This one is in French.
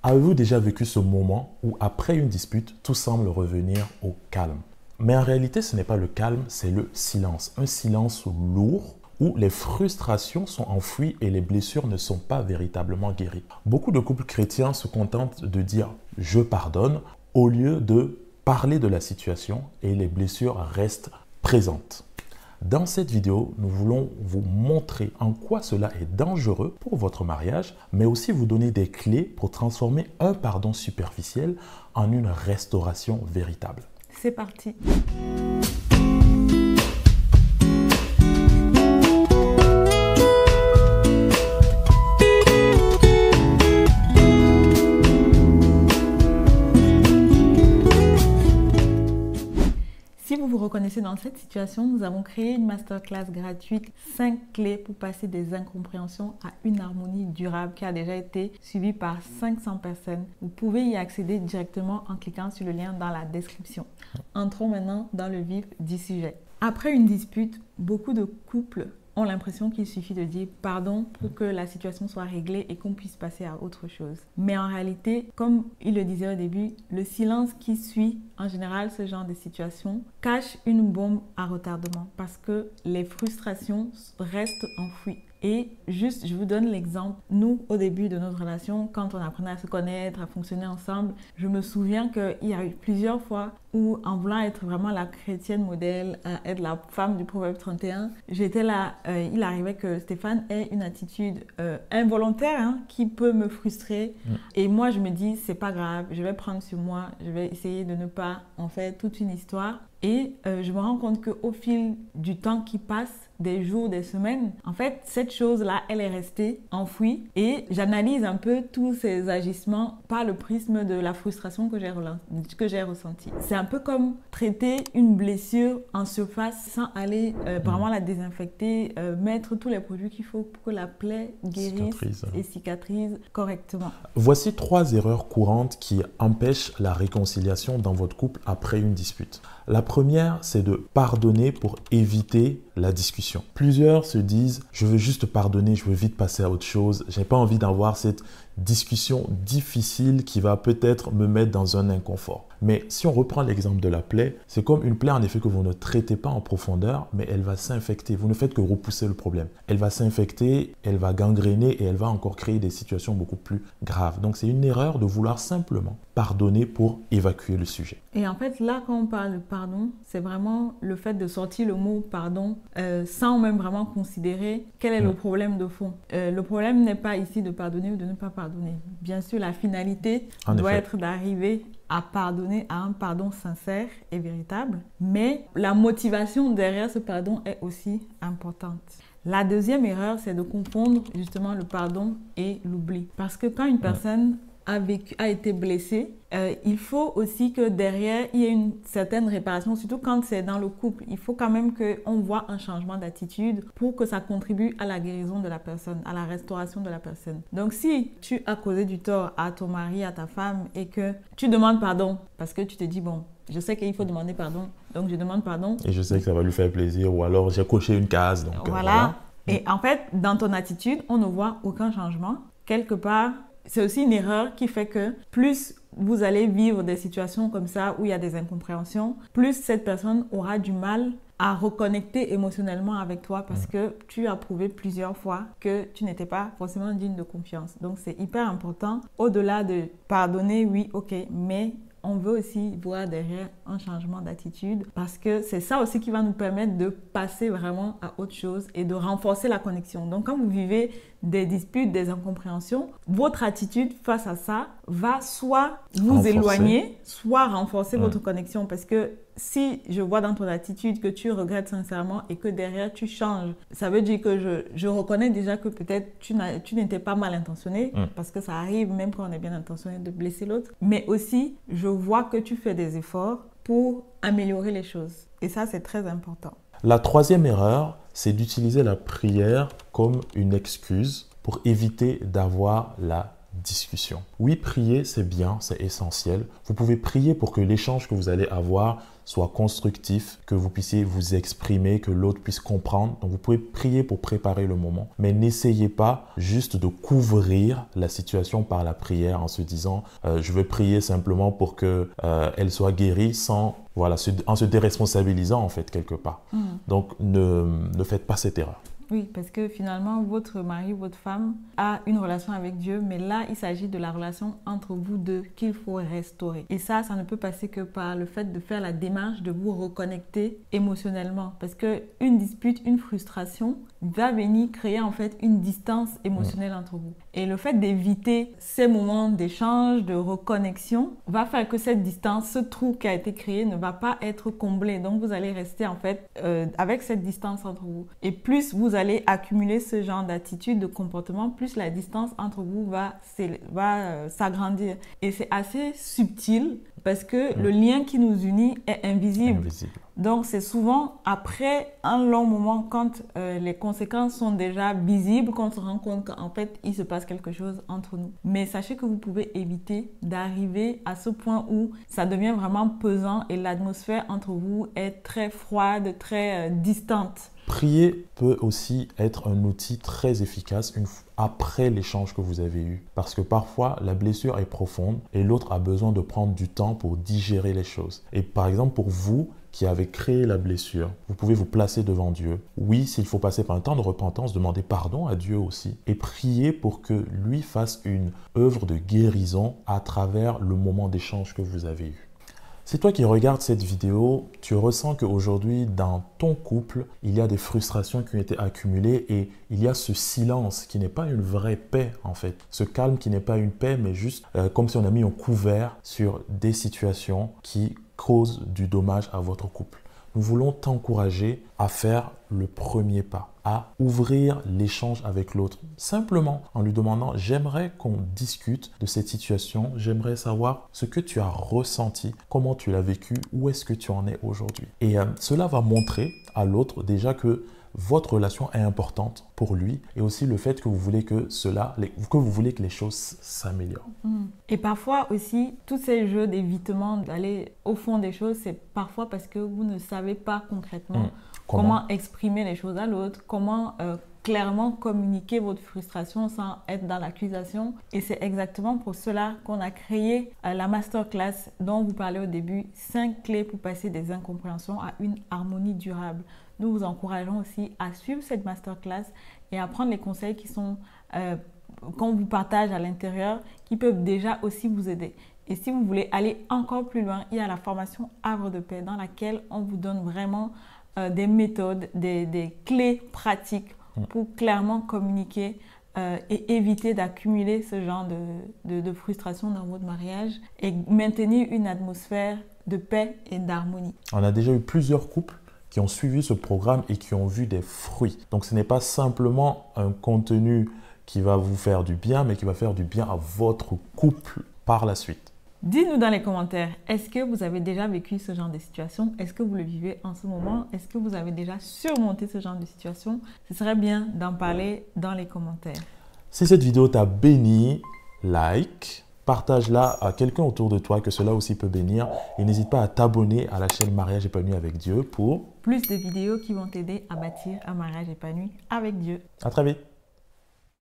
Avez-vous déjà vécu ce moment où après une dispute, tout semble revenir au calme? Mais en réalité, ce n'est pas le calme, c'est le silence. Un silence lourd où les frustrations sont enfouies et les blessures ne sont pas véritablement guéries. Beaucoup de couples chrétiens se contentent de dire « je pardonne » au lieu de parler de la situation et les blessures restent présentes. Dans cette vidéo, nous voulons vous montrer en quoi cela est dangereux pour votre mariage, mais aussi vous donner des clés pour transformer un pardon superficiel en une restauration véritable. C'est parti! Si vous vous reconnaissez dans cette situation, nous avons créé une masterclass gratuite 5 clés pour passer des incompréhensions à une harmonie durable qui a déjà été suivie par 500 personnes. Vous pouvez y accéder directement en cliquant sur le lien dans la description. Entrons maintenant dans le vif du sujet. Après une dispute, beaucoup de couples ont l'impression qu'il suffit de dire pardon pour que la situation soit réglée et qu'on puisse passer à autre chose. Mais en réalité, comme il le disait au début, le silence qui suit en général ce genre de situation cache une bombe à retardement parce que les frustrations restent enfouies. Et juste, je vous donne l'exemple. Nous, au début de notre relation, quand on apprenait à se connaître, à fonctionner ensemble, je me souviens qu'il y a eu plusieurs fois où, en voulant être vraiment la chrétienne modèle, être la femme du Proverbe 31, j'étais là, il arrivait que Stéphane ait une attitude involontaire qui peut me frustrer. Et moi, je me dis, c'est pas grave, je vais prendre sur moi, je vais essayer de ne pas en faire toute une histoire. Et je me rends compte qu'au fil du temps qui passe, des jours, des semaines, en fait, cette chose-là, elle est restée enfouie et j'analyse un peu tous ces agissements par le prisme de la frustration que j'ai ressentie. C'est un peu comme traiter une blessure en surface sans aller vraiment la désinfecter, mettre tous les produits qu'il faut pour que la plaie guérisse et cicatrise correctement. Voici 3 erreurs courantes qui empêchent la réconciliation dans votre couple après une dispute. La première, c'est de pardonner pour éviter la discussion. Plusieurs se disent « je veux juste pardonner, je veux vite passer à autre chose, je n'ai pas envie d'avoir cette discussion difficile qui va peut-être me mettre dans un inconfort ». Mais si on reprend l'exemple de la plaie, c'est comme une plaie en effet que vous ne traitez pas en profondeur, mais elle va s'infecter. Vous ne faites que repousser le problème. Elle va s'infecter, elle va gangréner et elle va encore créer des situations beaucoup plus graves. Donc c'est une erreur de vouloir simplement pardonner pour évacuer le sujet. Et en fait, là, quand on parle de pardon, c'est vraiment le fait de sortir le mot pardon sans même vraiment considérer quel est le problème de fond. Le problème n'est pas ici de pardonner ou de ne pas pardonner. Bien sûr, la finalité doit être d'arriver à pardonner, à un pardon sincère et véritable, mais la motivation derrière ce pardon est aussi importante. La deuxième erreur, c'est de confondre justement le pardon et l'oubli. Parce que quand une personne a été blessée, il faut aussi que derrière, il y ait une certaine réparation, surtout quand c'est dans le couple. Il faut quand même qu'on voit un changement d'attitude pour que ça contribue à la guérison de la personne, à la restauration de la personne. Donc, si tu as causé du tort à ton mari, à ta femme et que tu demandes pardon parce que tu te dis, bon, je sais qu'il faut demander pardon, donc je demande pardon. Et je sais que ça va lui faire plaisir ou alors j'ai coché une case. Donc, voilà. Et en fait, dans ton attitude, on ne voit aucun changement. Quelque part, c'est aussi une erreur qui fait que plus vous allez vivre des situations comme ça où il y a des incompréhensions, plus cette personne aura du mal à reconnecter émotionnellement avec toi parce que tu as prouvé plusieurs fois que tu n'étais pas forcément digne de confiance. Donc, c'est hyper important. Au-delà de pardonner, oui, ok, mais on veut aussi voir derrière un changement d'attitude parce que c'est ça aussi qui va nous permettre de passer vraiment à autre chose et de renforcer la connexion. Donc, quand vous vivez des disputes, des incompréhensions, votre attitude face à ça va soit vous éloigner, soit renforcer votre connexion parce que si je vois dans ton attitude que tu regrettes sincèrement et que derrière tu changes, ça veut dire que je reconnais déjà que peut-être tu n'étais pas mal intentionné parce que ça arrive même quand on est bien intentionné de blesser l'autre, mais aussi je vois que tu fais des efforts pour améliorer les choses et ça c'est très important. La troisième erreur, c'est d'utiliser la prière comme une excuse pour éviter d'avoir la discussion. Oui, prier, c'est bien, c'est essentiel. Vous pouvez prier pour que l'échange que vous allez avoir soit constructif, que vous puissiez vous exprimer, que l'autre puisse comprendre. Donc, vous pouvez prier pour préparer le moment, mais n'essayez pas juste de couvrir la situation par la prière en se disant je veux prier simplement pour que elle soit guérie sans, voilà, en se déresponsabilisant en fait quelque part. Donc, ne faites pas cette erreur. Oui, parce que finalement, votre mari, votre femme a une relation avec Dieu, mais là, il s'agit de la relation entre vous deux qu'il faut restaurer. Et ça ne peut passer que par le fait de faire la démarche de vous reconnecter émotionnellement. Parce qu'une dispute, une frustration va venir créer en fait une distance émotionnelle entre vous. Et le fait d'éviter ces moments d'échange, de reconnexion, va faire que cette distance, ce trou qui a été créé ne va pas être comblé. Donc, vous allez rester en fait avec cette distance entre vous. Et plus vous allez accumuler ce genre d'attitude, de comportement, plus la distance entre vous va s'agrandir. Et c'est assez subtil parce que le lien qui nous unit est invisible. Donc, c'est souvent après un long moment, quand les conséquences sont déjà visibles, qu'on se rend compte qu'en fait, il se passe quelque chose entre nous. Mais sachez que vous pouvez éviter d'arriver à ce point où ça devient vraiment pesant et l'atmosphère entre vous est très froide, très distante. Prier peut aussi être un outil très efficace après l'échange que vous avez eu. Parce que parfois, la blessure est profonde et l'autre a besoin de prendre du temps pour digérer les choses. Et par exemple, pour vous qui avez créé la blessure, vous pouvez vous placer devant Dieu. Oui, s'il faut passer par un temps de repentance, demander pardon à Dieu aussi. Et prier pour que lui fasse une œuvre de guérison à travers le moment d'échange que vous avez eu. Si toi qui regardes cette vidéo, tu ressens qu'aujourd'hui, dans ton couple, il y a des frustrations qui ont été accumulées et il y a ce silence qui n'est pas une vraie paix en fait. Ce calme qui n'est pas une paix, mais juste comme si on a mis un couvert sur des situations qui causent du dommage à votre couple. Nous voulons t'encourager à faire le premier pas, à ouvrir l'échange avec l'autre, simplement en lui demandant « j'aimerais qu'on discute de cette situation, j'aimerais savoir ce que tu as ressenti, comment tu l'as vécu, où est-ce que tu en es aujourd'hui ». Et cela va montrer à l'autre déjà que votre relation est importante pour lui et aussi le fait que vous voulez que les choses s'améliorent. Et parfois aussi, tous ces jeux d'évitement d'aller au fond des choses, c'est parfois parce que vous ne savez pas concrètement comment exprimer les choses à l'autre, comment clairement communiquer votre frustration sans être dans l'accusation. Et c'est exactement pour cela qu'on a créé la masterclass dont vous parlez au début, 5 clés pour passer des incompréhensions à une harmonie durable. Nous vous encourageons aussi à suivre cette masterclass et à prendre les conseils qui sont qu'on vous partage à l'intérieur, qui peuvent déjà aussi vous aider. Et si vous voulez aller encore plus loin, il y a la formation Havre de paix dans laquelle on vous donne vraiment des méthodes, des clés pratiques pour clairement communiquer et éviter d'accumuler ce genre de frustration dans votre mariage et maintenir une atmosphère de paix et d'harmonie. On a déjà eu plusieurs couples qui ont suivi ce programme et qui ont vu des fruits. Donc ce n'est pas simplement un contenu qui va vous faire du bien, mais qui va faire du bien à votre couple par la suite. Dites-nous dans les commentaires, est-ce que vous avez déjà vécu ce genre de situation? Est-ce que vous le vivez en ce moment? Est-ce que vous avez déjà surmonté ce genre de situation? Ce serait bien d'en parler dans les commentaires. Si cette vidéo t'a béni, like, partage-la à quelqu'un autour de toi que cela aussi peut bénir et n'hésite pas à t'abonner à la chaîne Mariage épanoui avec Dieu pour plus de vidéos qui vont t'aider à bâtir un mariage épanoui avec Dieu. À très vite.